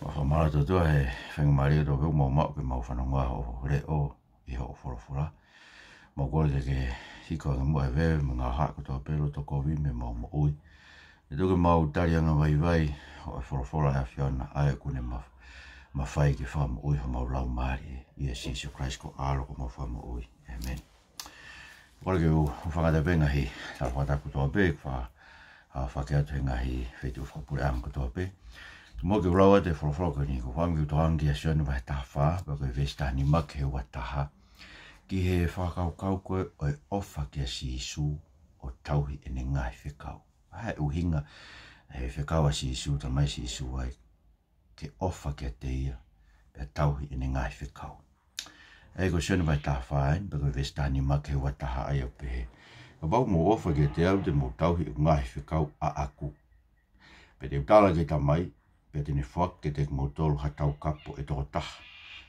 Whamara to he whengmari to hau mau ke mau whanonga o reo I ho whorofora. Mau kore ke hiko anga mua vewe mga hako to pero to kovi me mau mo ui. E tuke mau tarianga vai o e whorofora a whiona ae kune ma whai ke whama ui ho mau lau maari I e Jesus Christ ko alo ko mau whama ui. Amen. Kore ke u whangata pe ngahi ta whataku to pe kwa whakeatu he ngahi whetu whapure ang ko to pe. Mo ke rawa te whorofora ni ko whangi to hangi a sionu vai taha pa koe vestani make he wataha. Ki he whakau koe o e ofa ki a sisu o tauhi e ne ngai whekau. Hai uhinga he whekau a sisu ta mai sisu ai ke ofa ki a teia pe tauhi e ne ngai whekau. E ko sionu vai taha pa koe vestani make he wataha ai o pehe. Ka bau mo ofa ki a te au te mo tauhi e ngai whekau a aku. Pe te utala ki ta mai pe tene whak ke te mautolu hatau kapo e toko taha.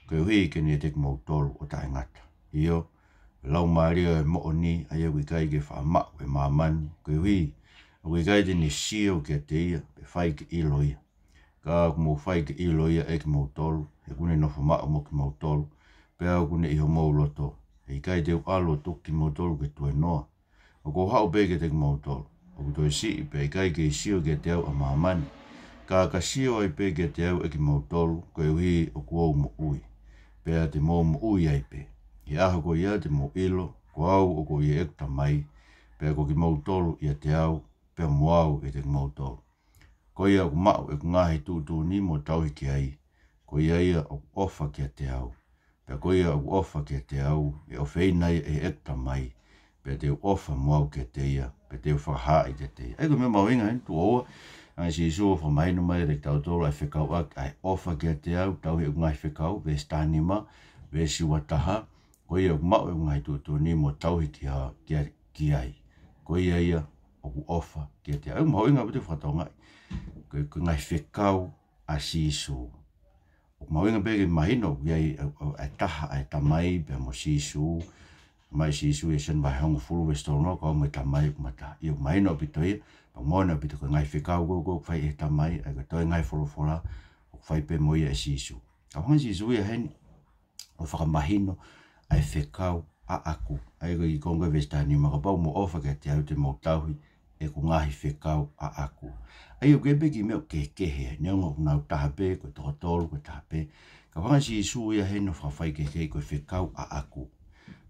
Koe hui ke ni te mautolu o tae ngata. Io, lau maria e mo ni a ia wikai ke wha e mamani. Koe hui, a wikai te ni sio ke te ia, pe whai ke ilo ia. Ka kumo whai ke ilo ia e ke mautolu, he kune no wha mo ke mautolu, pe au kune iho mou loto. He kai te alo toki mautolu ke tue noa. O ko hao pe ke te mautolu. O ko toi si, pe kai ke sio ke te au a mamani. Ka sio ai pe ke te au e ki mautolu, koe hui o kuau mo ui. Pea te mo ui ai pe. I aho ko ia te mo ilo, ko au o ko ia ekta mai. Pea ko ki mautolu ia te au, pea mo au e te mautolu. Ko ia o mau e ngahi tūtū ni mo tauhi ki ai. Ko ia o ofa ki a te au. Pea ko ia o ofa ki a te au, e o wheinai e ekta mai. Pea te ofa mo au ki a te ia, pea te whaha i te te ia. Ego me mau inga tu oa. Ai si so for mai no mai rek tau tolo ai whekau ak ai ofa ki a te au tau he ngai whekau ve stanima ve si wataha ko ia mau e ngai tu ni mo tau he ki ai ko ia o ofa ki a te au mau inga pute whatonga ko ngai whekau a si so o mau inga peke mahino iai ai taha ai tamai pe mo si so mai si so e sen vai hong fulu ve stono ko mo tamai mata io mahino pitoi Pangona pito ko ngai whekau go whai e tamai, ai ko toi ngai whorofora, o whai pe moia e sisu. Ka whangi sisu ia heni, o whakamahino, ai whekau a aku. Ai ko I konga vestani makapau mo ofa ke te au te mau tauhi, e ko ngahi whekau a aku. Ai o kebe ki meo kekehe, neonga ko ngau taha pe, ko toka tolu ko taha pe. Ka whangi sisu ia heni o whawhai kekehe ko whekau a aku.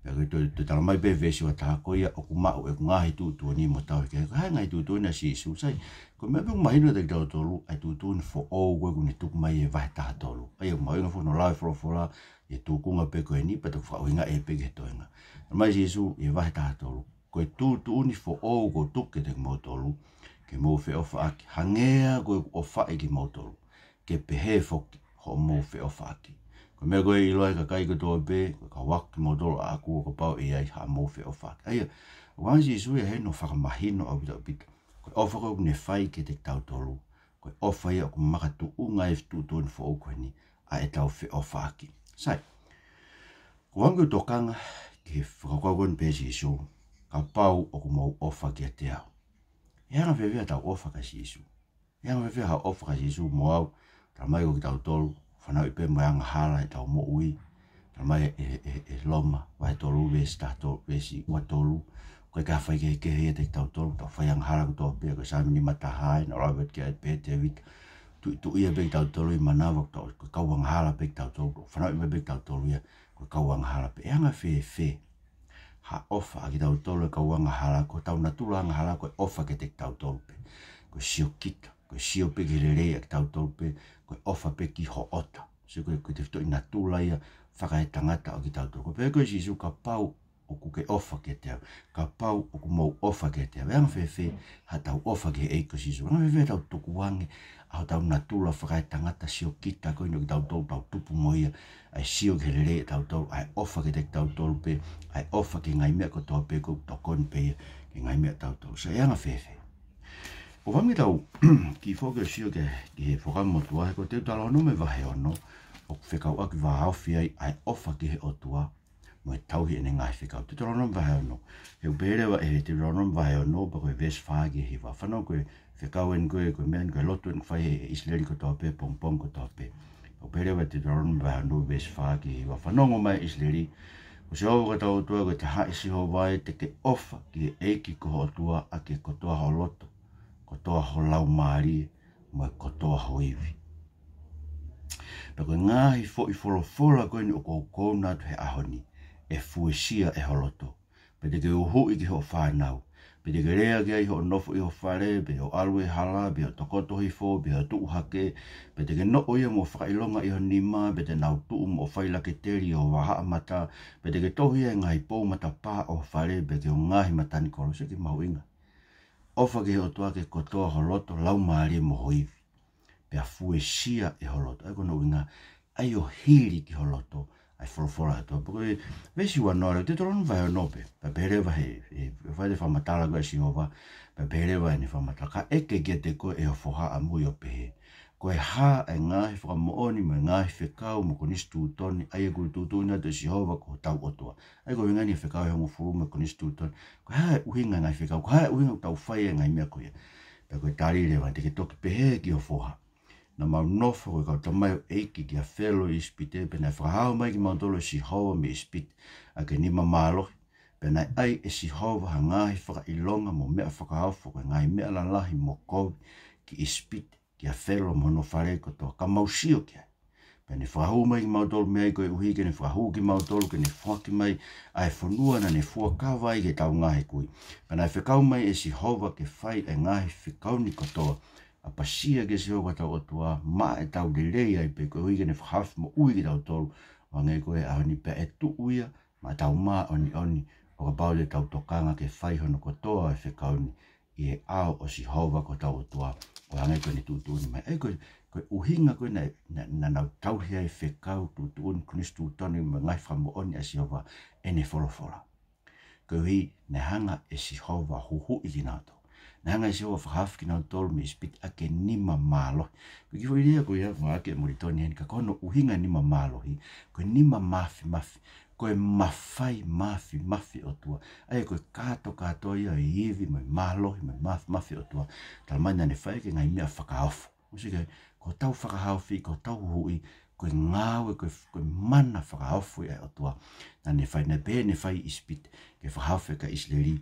Pea te tala mai pe vesi wa taha koia o ku mau e ku ngahi tūtua ni mo tau ke. Ko hai ngai tūtua na si isu sai. Ko mea pe mahino te tau tolu ai tūtua ni fo o koe ku ni tuku mai e vahe taha tolu. Ai o mau inga whono lai whorofora e tūkunga pe koe ni pata whao inga e pe ke toenga. Mai si isu e vahe taha tolu. Koe tūtua ni fo o koe tuke te mau tolu. Ke mau whi ofa aki. Hangea koe ofa e ki mau tolu. Ke pehe foki ho mau whi ofa aki. Ko mea koe iloai ka kai katoa pe, ka waki motoro a aku o ka pau e ai ha mowhi o whak. Aia, wansi sui he no whakamahino au pita o pita. Koe ofa koe kune whai ke te tau tolu. Koe ofa ia o ku makatu unga e fitu tuani fo o koe ni a e tau whi o whaki. Sai, ko wangu tokanga ke whakakakon pe si isu, ka pau o ku mau ofa ki a te au. Ianga whewea tau ofa ka si isu. Ianga whewea ha ofa ka si isu mo au, ta mai ko ki tau tolu. Whanau I pe mai anga hala e tau mo ui. Ta mai e loma, vai tolu ve stato, ve si ua tolu. Koe ka whai ke hea te tau tolu, ta whai anga hala kutoa pe, koe saimini matahai, na Robert ki ai pe te wik. Tu ia pe tau tolu I manawa, koe kau anga hala pe tau tolu. Whanau I pe tau tolu ia, koe kau anga hala pe. E anga whe. Ha ofa ki tau tolu e kau anga hala, koe tau natula anga hala, koe ofa ke te tau tolu pe. Koe sio kita. Koe sio pe ki rere ki tau tolu pe, koe ofa pe ki ho ota. So koe te whito ina tūla ia, whakae tangata o ki tau tolu. Koe koe sisu ka pau o ku ke ofa ke te au. Ka pau o ku mau ofa ke te au. Eanga whewhe, ha tau ofa ke eiko sisu. Eanga whewhe tau tuku wange, au tau na tūla whakae tangata sio kita, koe no ki tau tolu, tau tupu moia, ai sio ke rere tau tolu, ai ofa ke te tau tolu pe, ai ofa ke ngai mea ko toa pe, ko tokon pe, ke ngai mea tau tolu. So eanga whewhe. O whangi tau ki whoke sio ke he whakamotua he ko te tala ono me wahe ono o whekau aki wahawhi ai ofa ki he otua mo e tauhi ene ngai whekau. Te tala ono me wahe ono. He uperewa e he te tala ono me wahe ono pa koe ves whaagi he wawhanau koe whekau en koe mean koe lotu en whai e Israeli ko toa pe, pong ko toa pe. O pere wa te toron wa anu bes whaki wa whanongo mai Israeli. O se ovo kata o tua ko te hai si ho vai te ke ofa ki e eiki ko ho tua a ke kotoa ho loto. Kotoa ho lau maari mo kotoa ho iwi. Peko ngahi fo i folofola koe ni o kou nā tu he ahoni e fuesia e holoto. Pete ke uhu i ki ho whanau. Pete ke rea ki ai ho nofo i ho whare, pe o alwe hala, pe o tokoto hi fo, pe o tuu hake, pete ke no oia mo whakailonga i ho nima, pete nau tuu mo whaila ke teri o waha mata, pete ke tohi e ngai pou mata pā o whare, pe ke o ngahi matani koro, se ki mau inga. Ofa ke o toa ke kotoa holoto lau maari mo hoivi. Pe a fuesia e holoto. Ai kono inga, ai o hiri ki holoto, ai wholofora ato. Poko e, vesi wanore, te toronu vai o nope. Pa perewa he, vai te whamatala koe si hova, pa perewa ni whamatala. Ka eke ke te koe e o whoha a mui o pehe. Koe ha e ngahi whakamooni, mo ngahi whekau, mo konisi tūtoni, ai e kuru tūtoni ato si hova ko tau otoa. Ai ko ingani e whekau e hongo furu mo konisi tūtoni. Koe ha e uhinga ngai whekau, koe ha e uhinga tau whai e ngai mea koe. Pa koe tari rewa, te ke toki pehe ki o whoha. Na mau nofo koe kau tamai o eiki ki a whelo i ispite, pena e whakahau mai ki mautolo si hova me ispite, a ke nima mālohi, pena ai e si hova ha ngahi whakailonga mo mea whakahau koe ngai mea lalahi mo kovi ki ispite, ki a whelo mo no whare kotoa, ka mausio ki ai. Pena e whakahau mai ki mautolo mea i koe uhi, ke ne whakahau ki mautolo, ke ne whaki mai, a e whanua na ne whuakawa i ke tau ngahi kui. Pena e whakau mai e si hova ke whai e ngahi whikau ni kotoa, a pasia ke se o kata o tua, ma e tau de rei ai pe koe uike ne whahawhi mo ui ki tau tolu, wa ngai koe a honi pe e tu uia, ma tau ma oni, o ka pau le tau tokanga ke whai hono kotoa e whekauni, i e ao o si hova ko tau o tua, o ngai koe ni tūtuni mai. E koe uhinga koe na nau tauhia e whekau tūtuni, kunis tūtoni, ma ngai whamu oni a si hova, e ne wholofora. Koe hui ne hanga e si hova huhu i ki nātou. Na hanga isi o whakahawhi ki nau tolu me ispiti ake nima mālohi. Koe ki whaerea koe ia whaake Moritoni heni ka kono uhinga nima mālohi. Koe nima mafi. Koe mawhai mafi o tua. Ai koe kato ia e iwi mai mālohi mai mafi o tua. Talamaina ne whaeke ngai mea whakahawhi. Musike, ko tau whakahawhi, ko tau hui, koe ngāwe, koe mana whakahawhi o tua. Na ne whai, ne pē ne whai ispiti ke whakahawhi ka Israeli.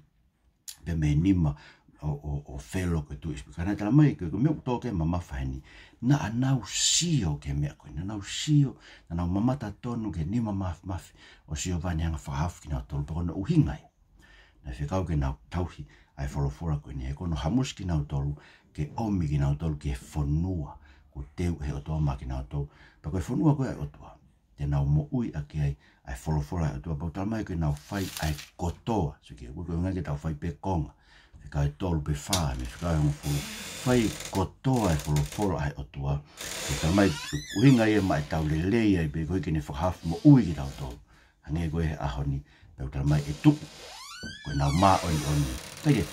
Pe me nima o whelo ke tu ispiti. Kana tala mai koe mea toke mamawhaheni. Na anau sio ke mea koe. Na nau sio, na nau mamata tonu ke nima mafi. O sio vani hanga whahawhi ki nau tolu. Pako na uhingai. Na whikau ke nau tauhi ai wholofora koe ni. He kono hamusi ki nau tolu. Ke omi ki nau tolu. Ke whanua. Ko teu he otoa ma ki nau tolu. Pako e whanua koe ai otoa. Te nau mo ui a ke ai wholofora ai otoa. Pako tala mai koe nau whai ai kotoa. So ke koe ngai ke tau whai pe konga. Ka e tolu pe whaa, me whikai hongo fulu. Whai kotoa e wholofora ai otua. Ke ta mai uhinga ia mai tau le lei ai pe koe ki ne whakahawhi mo ui ki tau tolu. Hange koe he ahoni, pe utala mai e tupu. Koe nau maa oni. Teke,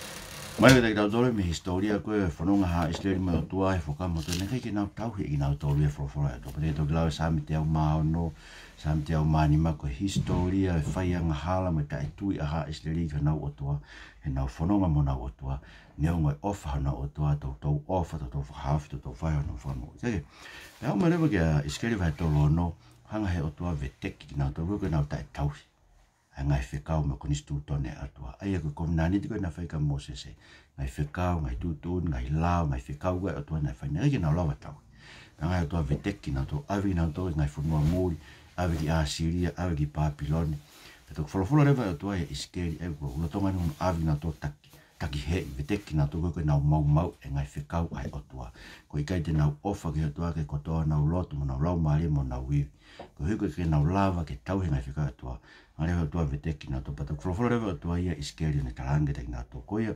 mai koe teki tau tolu me historia koe whanonga ha Israeli mai otua e whakamo tolu. Neke ki nau tauhi i nau tolu e wholofora ai otua. Pate toki lau e sami te au maa ono. Sam te au mani mako historia e whaianga hala me ta e tui aha Israeli ka nau otua. He nau whanonga mo nau otua. Neo ngai ofa hana otua, tau ofa, tau whahawhi, tau whai hana whanau. Kake, e hau mai rewa kia Israeli vai tolo ono, hanga he otua ve teki ki nau tau, koe nau ta e tauhi. A ngai whekau me konisi tūtone atua. Aia koe kominani tiko na whaika Mosese. Ngai whekau, ngai tūtun, ngai lao, ngai whekau koe atua nai whaina. Eke nau lawa tau. Ngai otua ve teki nau tau, awi nau tau, ngai whanua mūri. Awe ki Asiria, awe ki Papiloni. Peto wholofolo rewa e toa e iskeri e kua ulatonga ni awe na tō taki hei, veteki na tō koe nau mau e ngai whekau ai o toa. Ko ikai te nau ofa ki o toa ke kotoa nau lotu mo nau lau maari mo nau wiwi. Ko hui koe ke nau lava ke tau he ngai whekau e toa. Ngare o toa veteki na tō. Peto wholofolo rewa e toa ia iskeri ne tarange teki na tō koia.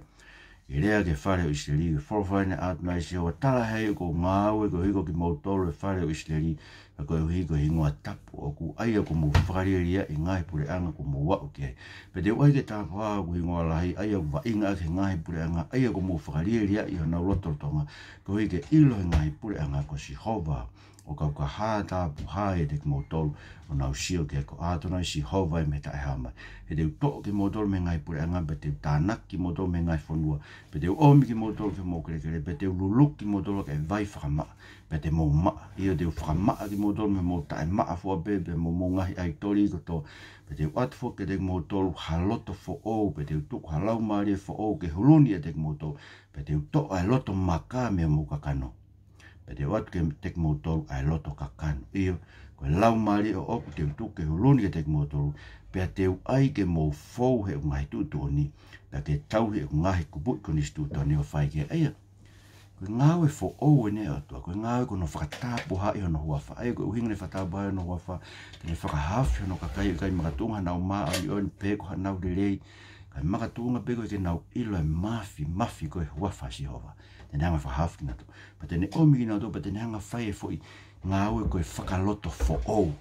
I rea ke whare o Israeli, wholofone atu nai se o tala hei ko ngāwe ko hiko ki mautolo e whare o Israeli. Ko hiko hingoa tapu o ku aia ko mu whakariria i ngai pure anga ko mu wau ki ai. Pe te wai ke tā whaa ko hingoa lahi, aia ko wainga ake ngai pure anga, aia ko mu whakariria i hana ulototonga. Ko hike ilo he ngai pure anga ko si hova o kau ka hāta puha e te motolu o nau sio ke ko ātona si hova me ta e hama. He te uto ke motolu me ngai pure anga pe te tānak ki motolu me ngai whanua. Pe te omi ki motolu ke mō kere pe te ululuk ki motolu ke vai whakama. Pe te mō maa. Ia te whakama ki motolu me mō tae maa fua pe mō ngahi ai tori ko tō. Pe te watfo ke te motolu haloto fo o. Pe te utuk halau maari fo o ke huluni e te motolu. Pe te uto ai loto maka me mō kakano. Pe te watu ke te motolu ai loto kakano. Iyo, koe lau maari o oku te utuk ke huluni e te motolu. Pe te ai ke mō fau he ungahi tutu o ni. Pe te tau he ungahi kubut ko nistu to ni o whai ke eia. Koe ngāwe fo o e ne atua. Koe ngāwe kono whakatapu hai ono huafa. Ai koe uhinga ne whakatapu hai ono huafa. Tene whakahafi ono kakai kai makatunga nau maa ai o ni peko ha nau rei. Kai makatunga peko ke nau ilo e mafi koe huafa si hova. Tene hanga whahafi na tu. Pa tene omi ki nau tu, pa tene hanga whai e fo i ngāwe koe whakaloto fo o.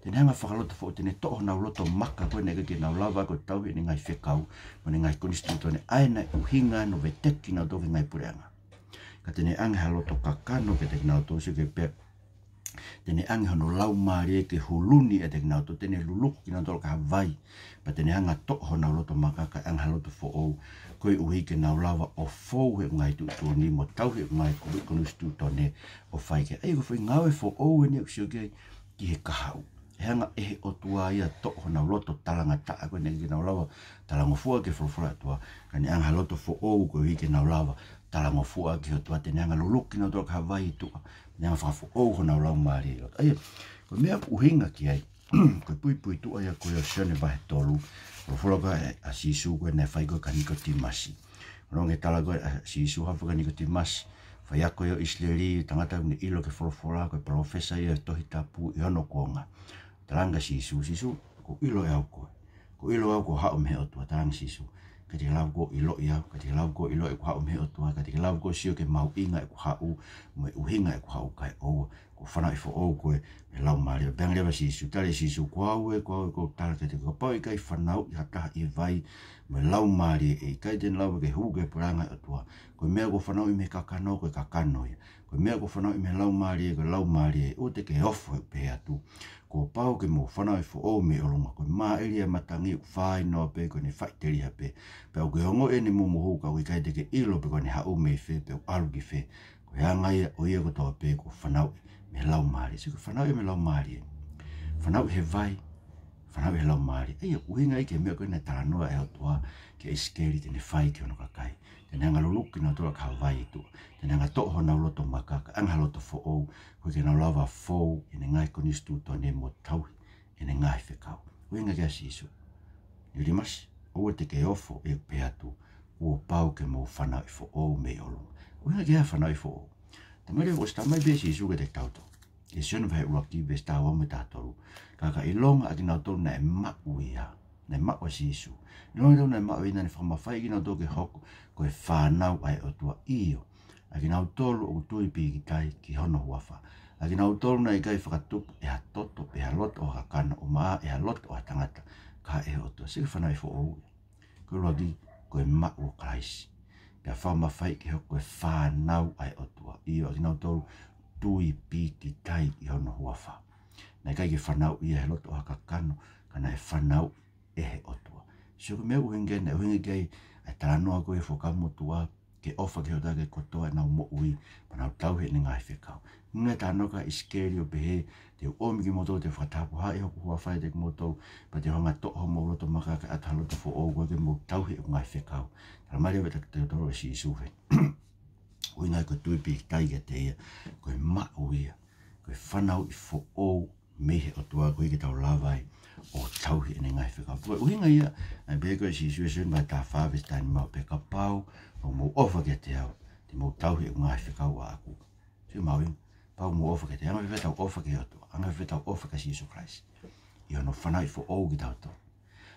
Tene hanga whakaloto fo o tene toho nau loto maka koe nega ke nau lava koe tau he ni ngai whekau. Mo ni ngai konistu tone aina uhinga no veteki nau tovi ngai pureanga. Ka tene ange haloto kakano ke te kinau tōsi ke pe. Tene ange hono lau maari e ke huluni e te kinau tō. Tene luluku kinau tō ka vai. Pa tene anga toho nau loto maka ka ange haloto fo o. Koe uhi ke nau lava o fōu he ngai tu tōni mo tau he ngai konustu tōne o whai ke. Ei ko whai ngawe fo o e ne usio ke ki he kahau. He hanga ehe o tua ia toho nau loto talanga taa koe negi ke nau lava talango fua ke whulfura atua. Ka ni anga haloto fo o koe uhi ke nau lava talango fua ki ho tua tene anga luluki nau toa ka vai tua. Ni anga whakafo o ho nau lau maari. Aia, koe mea uhinga ki ai. Koe pui tua ia koe o sione vahe tolu. Whulfura koe a sisu koe ne whai koe ka niko timasi. Ronge tala koe a sisu hafu ka niko timasi. Whai ako i o Isleri, tangata ni ilo ke whulfura koe profesa ia tohi tapu i ono konga. Talanga sisu, ko ilo e au koe. Ko ilo au ko hao mehe o tua, talanga sisu. Ka te lau ko ilo i au, ka te lau ko ilo e ku hao mehe o tua, ka te lau ko sio ke mau inga e ku hao, mo e uhinga e ku hao kai oua. Ko whanau i fo ou koe, me lau maari o bang lewa sisu, tale sisu, ko au tala te ko pau i kai whanau i hataha i vai, me lau maari e kai ten lau ke huke puranga o tua. Ko mea ko whanau i me kakano, koe kakano ia. Ko mea ko whanau i me lau maari e, ko lau maari e, o te ke ofo e pe atu. Ko pau ke mo whanau i fo ou me olonga, ko maa elia matangi u whai noa pe, ko ne whai teri ha pe. Pe au ke hongo e ni mumu hou ka ui kai te ke ilo pe ko ne hau me fe, pe au alu ki fe. Ko hanga ia o ia ko toa pe, ko whanau me lau maari. So ko whanau i me lau maari e. Whanau he vai, whanau he lau maari. Eia, uhinga i ke mea koe na taranoa e au toa ke iskeri tene whai ki ono kakai. Tene anga luluki na toa ka vai i tua. Tene anga toho nau loto makaka, anga loto fo ou, koe ke nau lava fou, ene ngai konistu to ne mo tauhi, ene ngai whekau. Uhinga kia sisu. Yuri masi, oua te ke ofo e pe atu, ua pau ke mo whanau i fo ou me olunga. Uhinga kia whanau i fo ou. Tamare o sta mai be sisu ke te tauto. Ke sionu vai uraki be sta wame tātoru. Kaka ilonga aki nau tolu na e maku ia, na e maku sisu. Ilonga tolu na e maku ia, na e whamawhai ki nau tolu ke hoko, koe whanau ai o tua iyo. Aki nau tolu o tui pi ki tai ki hono huafa. Aki nau tolu na i kai whakatupu e ha toto pe ha loto o hakana o maa e ha loto o ha tangata ka e o tua. Sika whanau i fo ou. Koe roagi koe maku o kraisi. Pea whamawhai ki hoko koe whanau ai o tua. Iyo aki nau tolu tui pi ki tai ki hono huafa. Na i kai ki whanau i e loto o hakakano kana e whanau e he o tua. Sio ko mea uhinga na uhinga ki ai ai taranoa koe whakamu tua ke ofa ke hota ke kotoa e nau mo ui pa nau tau he ni ngai whekau. Ngai tānoka iskeri o pehe te omi ki moto te whatapu hae hoku hua whae te moto pa te honga toho mo roto maka ka ataloto fo o koe ke mo tau he o ngai whekau. Tara mare weta te toro e si isuwe. Ui ngai koe tuipi ki tai ke te ia, koe ma uia, koe whanau i fo o mehe o tua koe ke tau lawai o tauhi ene ngai whekau. Koe uhinga ia, ai behe koe si isuwe sun ngai tā whawes tani mau peka pau, o mo ofa ke te au, te mo tauhi o ngai whekau a aku. Sio mau inga, pau mo ofa ke te, anga whetau ofa ke otua, anga whetau ofa ke si Jesu Christ. I ono whanau i fo o ki tau tau.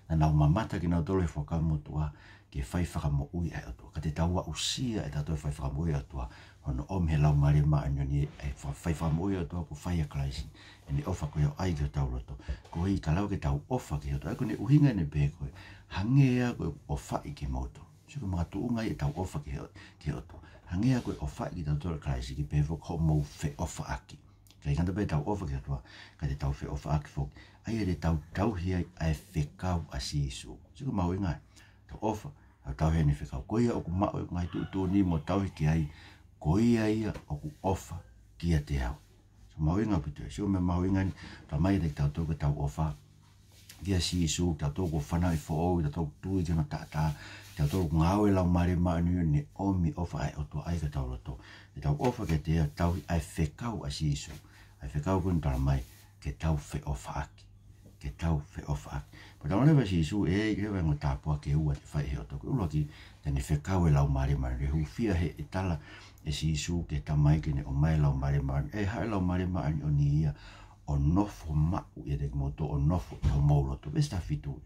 Na nau mamata ki nau tolo e whakau mo tua, ke whai whakamo ui e atua. Ka te taua usia e tato e whai whakamo ui atua, hono om he lau mare maa nyoni e whai whakamo ui atua po whai a kraisi. E ni ofa koe au ai ki o tau roto. Ko hei ka lau ke tau ofa ki o tau. Eko ne uhinga ne be koe, hangea koe o whai ki moto. Siko mga tuunga i tau ofa ki o tau. Hangea koe o whai ki tau tolo kraisi ki pevo ko mou fe ofa aki. Kaya kanta pe tau ofa ke tua, ka te tau fe ofa aki fok. Ai te tau hia ai whekau a sisu. Siku mau ingai, tau ofa, tau hea ni whekau. Koia oku mao e ngai tu ni mo tau hiki ai, koia ia oku ofa kia te au. So mau inga pitu, siku me mau ingai, tau mai te tau toka tau ofa, kia sisu, tau toka whanau i fo tau toka tui kia no tata, tau toka ngau e lau mare maa ni omi ofa ai otua ai ka tau roto. Te tau ofa ke te tau ai whekau a sisu. Ai whekau kuni tala mai, ke tau whe ofa aki. Ke tau whe ofa aki. Pa tau lewa sisu, lewa ngā tāpua ke ua te whai he o toku. Ula ki, tani whekau e lau mare maa ni hu fia he e tala e sisu ke ta mai kene o mai lau mare maa ni. Hae lau mare maa ni o ni ia, o nofo mau i te moto o nofo tau mauloto. Vesta fitu.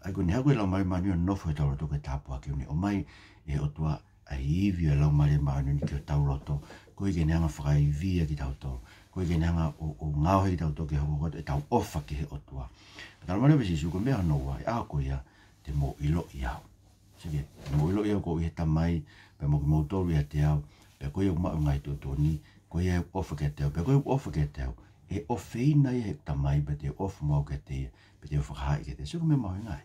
Ai kuni haku e lau mare maa ni o nofo e tau roto ke tāpua ke uni. O mai e o tua ai iwi e lau mare maa ni ki o tau roto. Koe ke neanga whakai via ki tau tau. Koe ke neanga o ngau hei tau tau ke hoko koto e tau ofa ki he o tua. Tau mare pesi suko mea noa e a koe ia te mo ilo i au. Sige, mo ilo i au ko i he tamai, pe mo ki mo toru i he te au, pe koe au mau ngai tu toni, koe ia ofa ke te au, pe koe au ofa ke te au, e ofeina i he tamai, pe te ofa mau ke te ia, pe te ofa hai ke te, suko mea mau ngai.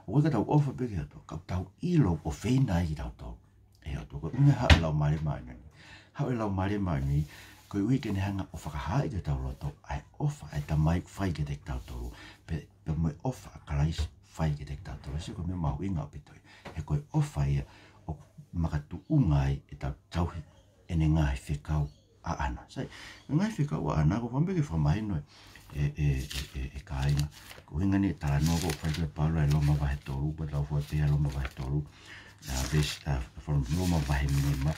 O koe ka tau ofa pe ke ato, ka tau ilo ofeina i ki tau tau. E o toko, unga hao lau mare mai nani. Hao lau mare mai nani, koe ui ke nehanga o whakahai ke tau roto, ai ofa ai tamai whai ke te tau tau, pe moe ofa a kalaisi whai ke te tau tau, siko me mau inga o pitoi. He koe ofa ia o makatu ungai e tau tauhi ene ngai whekau a ana. Sai, ngai whekau a ana, ko whambeke whamahino e kāinga. Ko hinga ni tala nogo whai koe paula e loma wahe toru, pa tau fua pēha loma wahe toru. Vest from loma wahe minima.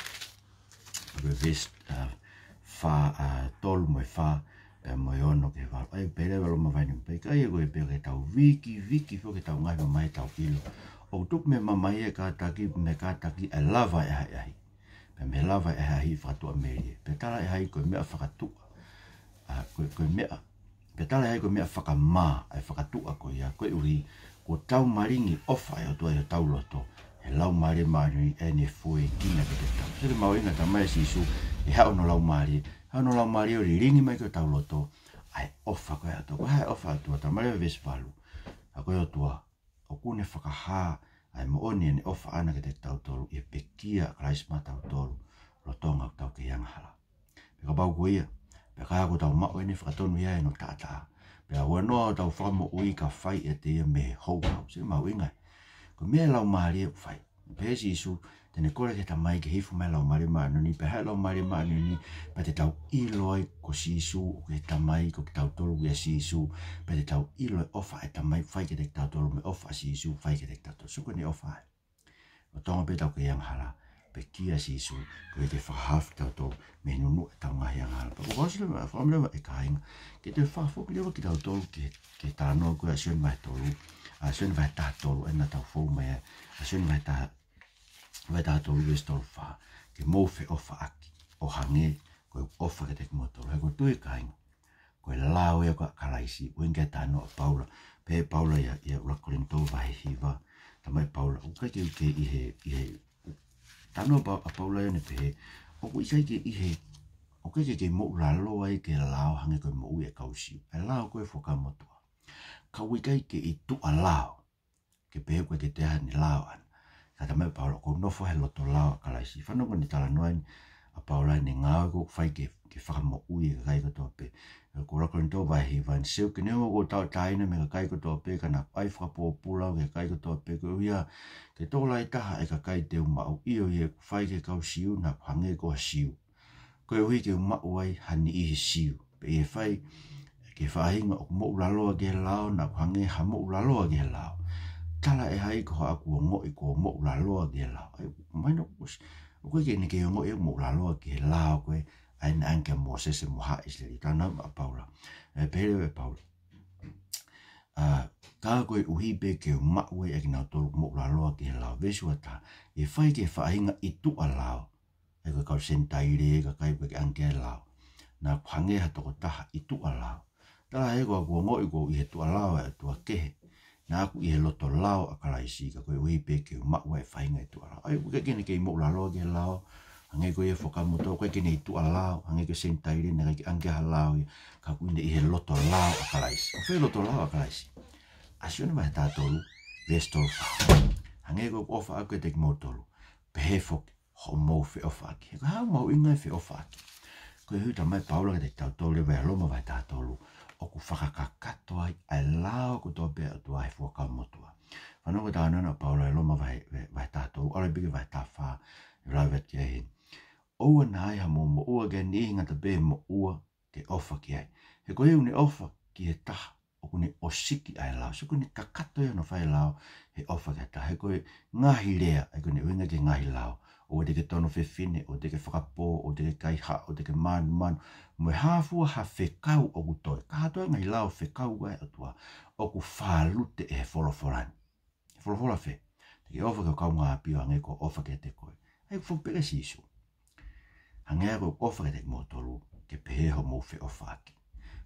Vest tolu moe wha, moe ono ke wha. Ai pere wa loma wahe minima. Pai kai e koe pēha ke tau viki fo ke tau ngai mai tau ilo. O tup me mamai e kātaki, me kātaki e lava e hai ahi. Pe me lava e hai whatua meri. Pe tala e hai koe mea whakatua. Koe mea. Pe tala e hai koe mea whakamā e whakatua koe ia. Koe uri, ko tau maringi ofa e o tua e tau loto. E lau mare maari e ne fue kina ke te tau. Sere mau inga ta mai sisu e hao no lau mari. Hao no lau mari o ringi mai koe tau loto. Ai ofa koe ato. Koe hai ofa atua. Ta mare vespalu. A koe o tua. O kune whakaha ai mo oni ane ofa ana ke te tau toru i pekia kraisma tau toru lo tonga o tau ke yanghala. Peka bau ko ia, peka ako tau mao ene whakatonu ia e no tata. Peka ua noa o tau whakamo ui ka whai e te ia me hou hau, se mau ingai. Ko mea lau maari e whai, pēsi isu, tene kore ke ta mai ke hifu mai lau maari maa nuni, pe hai lau maari maa nuni, pa te tau iloi ko sisu, o ke ta mai ko ke tau toru ke sisu, pa te tau iloi ofa e ta mai whai ke te tau toru, me ofa sisu, whai ke te tau toru, suko ni ofa hai. O tonga pe tau ke yang hala, pe kia sisu, ko ke whahaf tau toru, me nunu e tau ngahi yang hala. Pa ko kasi lewa, whamlewa e kāinga, ke te whafok lewa ki tau toru, ke tānoa koe a sion mai toru, a sion vai tā toru, e na tau fōu mai, a sion vai tā toru e storu wha, ke mōwhi ofa aki, o hange, koe ofa ke te kumotoru, he koe tui kāinga, koe lao ea koe karaisi, uinga tānoa Paula, pe Paula ia urakoring tō vahe hiva, tamai Paula, o kai ke uke ihe, tānoa a Paula ea ne pehe, o koe kai ke ihe, o kai ke mo lalo ai ke lao hange koe mo ue kausiu, e lao koe whakamotua. Ka wikai ke i tu a lao, ke pehe koe ke te ni lao an. Ka tamai Paula, ko nofo he loto lao a kalaisi. Whanongo ni tala noain a Paula ni ngā ko whai ke whakamo ui ka kai kotoa pe. Ko rako ni tō vai hiwa, ni seo ke neo ko tau taina me ka kai kotoa pe, ka na ai whakapo pulau ke kai kotoa pe, ko ia ke tō lai taha e ka kai te umau. Io i whai ke kau siu na hange ko siu. Ko hui ke umau ai hani i siu. Pe e whai, ke whahinga o mo ulaloa ke lao, na hange ha mo ulaloa ke lao. Tala e hai ko aku o ngoi ko mo ulaloa ke lao. Ai, maino, o koe ke ne ke o ngoi mo ulaloa ke lao koe, ai na anke mo sese mo haisle, tāna a Paula. Pere e Paula. Kā koe uhi pe ke o maue e ki nau tolu mo ulaloa ke lao. Vesua ta, e whai ke whahinga i tu a lao. E koe kau sentaire, ka kai koe ke anke lao. Na hange ha toko taha i tu a lao. Tala he koa kua ngoi ko i he tua lao e tua kehe. Nā aku i he loto lao a karaisi ka koe uhi pe ke o maua e whainga e tua lao. Ai, uke kene ke i mo laloa ke lao, Hange ko ia whakamoto koe ki nei tu alao, hange ko sentaire na ki anke halao ka kuine i he loto lao a kalaisi. O whai loto lao a kalaisi. Asione vai tātolu, vesto hange ko ofa aku te ki motolu. Pehe whoki, ho mou whi ofa aki. Heko hau mau ingai whi ofa aki. Ko i huta mai paula ke te tautolu vai aloma vai tātolu. O ku whakakakato ai, ai lao ko tō pēr tu ai whakau motua. Whanau tā nana paula e loma vai tātou, ora bigi vai tā whā, i rai wet ki ai. Oua nā ai ha mo ua ge ni ngata bē mo ua ke ofa ki ai. He koe uni ofa ki he taha, o kune o siki ai lao. So kune kakato ia no whai lao, he ofa ki ai taha. He koe ngahi rea, he kune uinga ke ngahi lao. O te ke tono whewhine, o te ke whakapō, o te ke kaiha, o te ke manu. Mo hāfua ha whekau o kutoi. Ka hatoa ngahi lao whekau ai atua, o ku whālute e he wholoforani. Wholofola whe, te ke ofa ke kau ngā pio hange ko ofa ke te koe. Hei whupere si isu. Hange ko ofa ke te motolu, ke peheho mo whe ofa aki.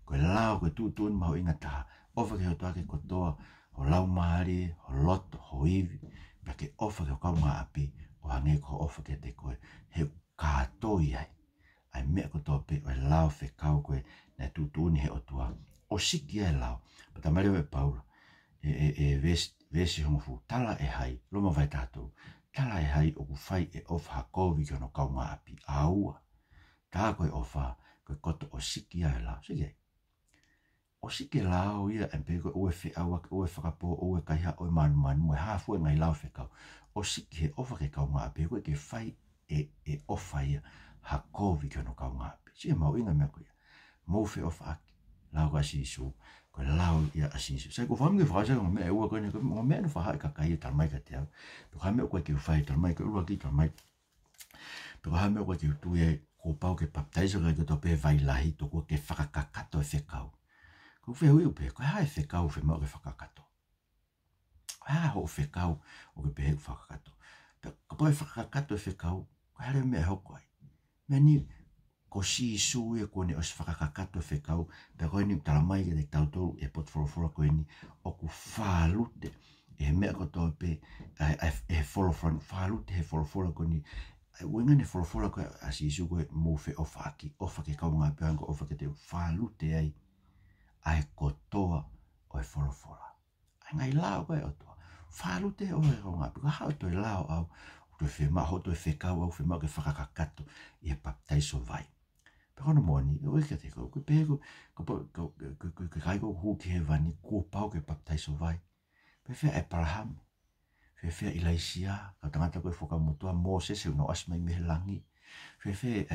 Koe lao koe tūtūni maho inga taha, ofa ke hotoa ke kotoa, ho lau mahari, ho loto, ho iwi, pa ke ofa ke kau ngā api, o hange ko ofa ke te koe, he kātoi ai. Ai mea kotoa pe, o lao whe kau koe, na tūtūni he otua, o siki ai lao, pata mareo e paula, vesi hongo fu, tala e hai, loma vai tātou, tala e hai o ku whai e ofa hakovi ki ono kau ngā api, aua, tā koe ofa, koe koto o siki ai lao, siki ai. O siki lao ia, en pe koe ue whi awak, ue whakapo, ue kaiha, ue manu, ue hāfua ngai lao whi kau, o siki he ofa ke kau ngā api, koe ke whai e ofa ia, hakovi ki ono kau ngā api, siki mau inga mea koe, mou whi ofa aki, lao ka sisu, koe lao ia asisu. Sai ko whamingi whakasai ko mea ua koe ne, ko mea nu whahai ka kai talmai ka te au. Peko hamea koe ki whai talmai, ko ua ki talmai. Peko hamea koe ki utu e ko pau ke baptaiso kai ko tope vai lahi to koe ke whakakakato e whekau. Ko whehui upe, koe hae whekau whemau ke whakakato. Koe hae ho whekau o ke pehe whakakato. Ko pau e whakakato e whekau, koe hare mea hoko ai. Mea ni, ko si su e ko ne os whakakakato e whekau, pe koe ni talamai ke te tautolu e pot wholofora koe ni, o ku whālute, e mea ko tō pe, e wholofora, whālute he wholofora koe ni, wenga ne wholofora koe a si su koe mō whe ofa aki, ofa ke kau ngā pehango, ofa ke te whālute ai, ai kotoa o e wholofora. Ai ngai lao koe o toa, whālute o e kau ngā pehango, hao toi lao au, to fe ma ho to fe ka o fe ma ke whakakakato i e baptaiso vai. Pe kono moni, o eke te ko pego, ko kai ko hu ke vani ko pau ke baptaiso vai. Pe fe e Abraham, fe Ilaisia, ka tangata ko whakamotua Moses e no asmai mehelangi. Fe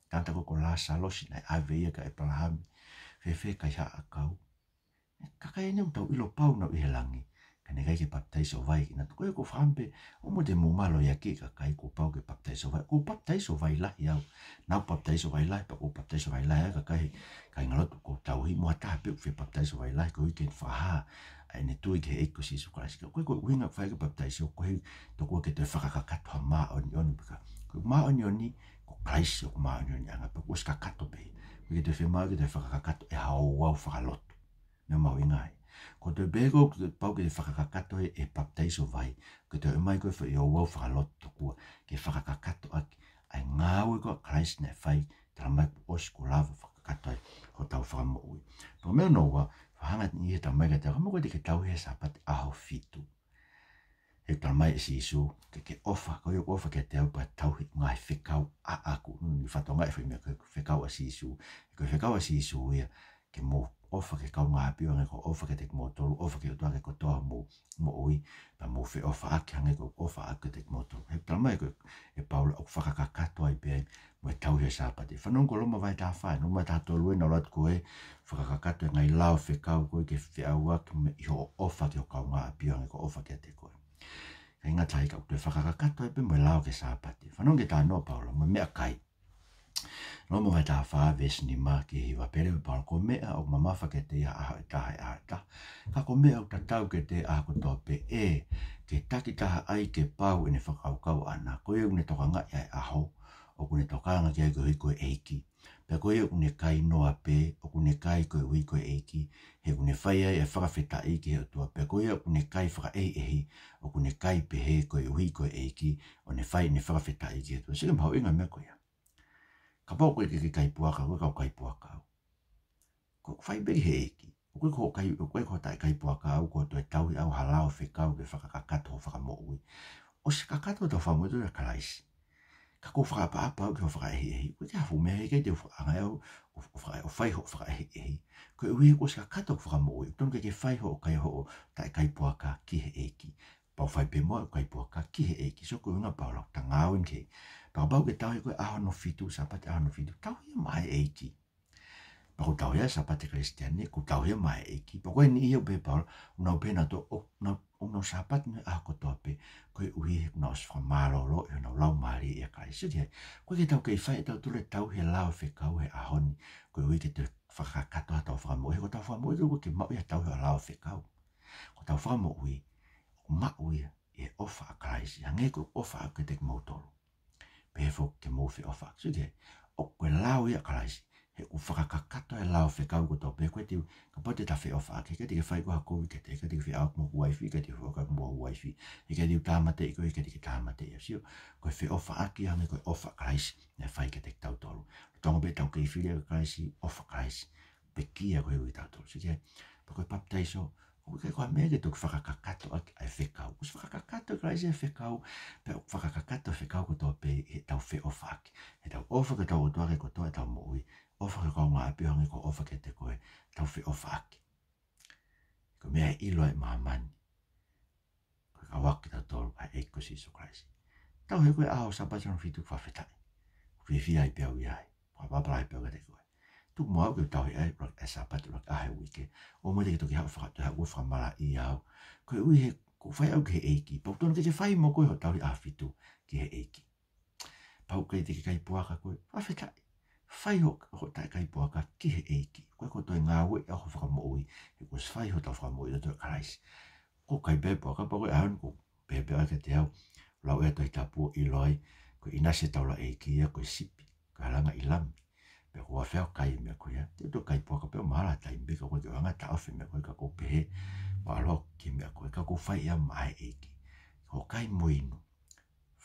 tanta ko Lazarus na aveia ka Abraham. Fe kai ha akau. Ka kai ne utau ilo pau na ihelangi. Kane kai ke baptaiso vai na to ko fampe o mo de mo malo ya ke ka kai ko pau ke baptaiso vai o baptaiso vai la ya na baptaiso vai la pa o baptaiso vai la ka kai ngalot ko tau hi mo ta pe fe baptaiso vai la ko i fa ha ne tu ke e ko si su klasiko ko winga fa ke baptaiso ko to ko ke te fa ka ka to ma on ko ma on ni ko klaisio ko ma on anga pa ko ska ka to be ko te fe ma ke te fa ka to e ha o wa fa lot no ma winga ko te bego ke pau ke whakakakato e baptaiso vai, ko te umai koe wha i o wau whakaloto kua, ke whakakakato ai ngāwe ko Christ ne whai, tala mai po osi ko lava whakakato ai, ko tau whakamo ui. Pako mea noa, whahangat ni he tau mai ka te kamo koe te ke tau he sapati aho fitu. He tala mai e si isu, ke ofa, ko i ofa ke te au pa tau he ngai whekau a aku, ni whatonga e whaimea koe whekau a si isu, koe whekau a si isu ia, ke mō ofa ke kau ngā pio ngai ko ofa ke te motolu, ofa ke utua ke kotoa mo ui, pa mo whi ofa ake hange ko ofa ake te motolu. He talamai ko e paula o whakakakato ai pēi mo e tau he sāpati. Whanong ko loma vai tā whai, noma tā tolu e na rat ko e whakakakato e ngai lao whi kau koe ke whi au ake me i ho ofa ke o kau ngā pio ngai ko ofa ke te koe. Kei ngā tai kau te whakakakato ai pēi mo e lao ke sāpati. Whanong ke tā noa paula, mo mea kai. Loma vai tā wha vesi ni mā ki hiwa pere me pāra ko mea o mamafa ke te aha e taha e aha e taha. Ka ko mea o tatau ke te aha ko tō pe e ke taki taha ai ke pau ine whakaukau ana. Ko iu ne toka ngai ai aho o kune toka anga ki ai ko hiko e eiki. Pe koe o kune kai noa pe, o kune kai koe ui koe eiki, he kune whai ai e whakawheta eiki he atua. Pe koe o kune kai whaka ehi, o kune kai pe he koe ui koe eiki, o ne whai ne whakawheta eiki he atua. Sika mpau inga mea koe. Ka pau koe ke kai puaka, koe kau kai puaka au. Ko whai beri he eiki. O koe ko tai kai puaka au, ko toi tauhi au halao whekau ke whakakakato whakamo ui. O se kakato tau whamoetu ya kalaisi. Ka ko whakapa au ke whaka ehi. Koe te hafu mea hei kei te whaangai au, o whaiho whaka ehi. Koe ui ko se kakato whakamo ui. Tonu ke whaiho o kai ho tai kai puaka ki he eiki. Pau whai pe moa o kai puaka ki he eiki. So koe unga pau lau ta ngāwen kei. Pau pau ke tau he koe aho no fitu, sapate aho no fitu. Tau he mai eiki. Pau tau he sapate kristiane, ko tau he mai eiki. Pau koe ni iho pe pau, unau pe na to, unau sapate me aho kotoa pe, koe ui he kuna os whamarolo, e unau lau maari e kai. Sidi hei, koe ke tau kei whai e tau tule tau he lau whekau he ahoni, koe ui ke te whakakato ha tau whakamo. He ko tau whakamo e ke mau ia tau he lau whekau. Ko tau whakamo ui, ko mau ia, e ofa a karaisi, hange ko ofa a ke te mautoro. Pefo ke mouwhi ofa. Sidi hei, o koe lau ia karaisi, he u whakakakato e lau whekau ko tau pe koe te ka pote ta whi ofa ake, ke te whai koha kovi ke te whi au mo waifi, ke te whaka mo waifi, ke te tāmate i koe, ke te tāmate i asio, koe whi ofa ake hange koe ofa karaisi, ne whai ke te tau tolu. Tonga pe tau kei whiria karaisi, ofa karaisi, pe kia koe ui tau tolu. Sidi hei, pa koe paptaiso, koe kai koha mea ke tuk whakakakato ai whekau. Kus whakakakato karaisi e whekau, pe whakakakato whekau ko tau pe he tau whi ofa ake. He tau ofa ke tau otuare ko toa e tau mo ui, ofa ke kau ngā api hangi ko ofa ke te koe, tau whi ofa ake. Ko mea ilo e mahamani. Koe ka waki tau tolu ai eiko siso kraisi. Tau he koe aho sapatano fitu whawhetai. Whiwhi ai peau i ai. Koe wapara ai peau ke te koe. Tuk mua au ke tau he ai, rak e sapatu rak ahe wike. O mo te ke toki hau whakatu hau whamara i au. Koe ui he, ko whai au ke he eiki. Pau tono ke te whai mo koe ho tau hi fitu ki he eiki. Pau kei te ke kai puaka koe, whawhetai. Whai ho tai kai puaka ki he eiki. Koe ko toi ngā ue aho whakamoui. He ko whai ho tau whakamoui o toi karaisi. Ko kai pe puaka, pa koe ahon ko pepe ai ke te au. Lau ea toi tapu i loi, ko inase taula eiki ia koe sipi. Ka halanga i lami. Pe ko whao kai mea koe ia. Te to kai puaka pe o mahara tai mbe ka koe ke wanga ta awhi mea koe ka ko pehe. Pa alo ki mea koe ka ko whai ia mai eiki. Ko kai moinu.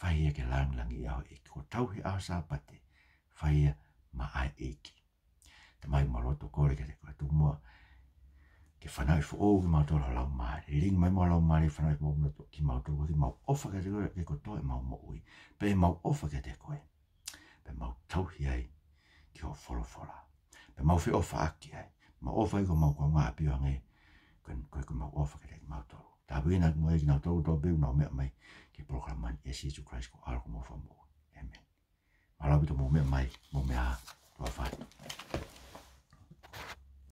Whai ia ke langlangi aho eiki. Ko tau he aho sāpate. Whai ia mai eiki. Te mai maloto kore ke te koe tu mua. Ke whanau i fu o ki mautoro ha lau maare. Ring mai mua lau maare whanau i fu ki mautoro. Ki mau ofa ke te koe ke ko toe mau mo ui. Pe mau ofa ke te koe. Pe mau tauhi ai ki ho wholofora. Pe mau whi ofa aki ai. Mau ofa i ko mau kua ngā pio ange. Koe ko mau ofa ke te mautoro. Tā wina ki mua i ki nau tau tau biu nau mea mai ki programan e Jesus Christ ko alko mo whamu. Amen. Malawi to mo mea mai, mo mea tua whai.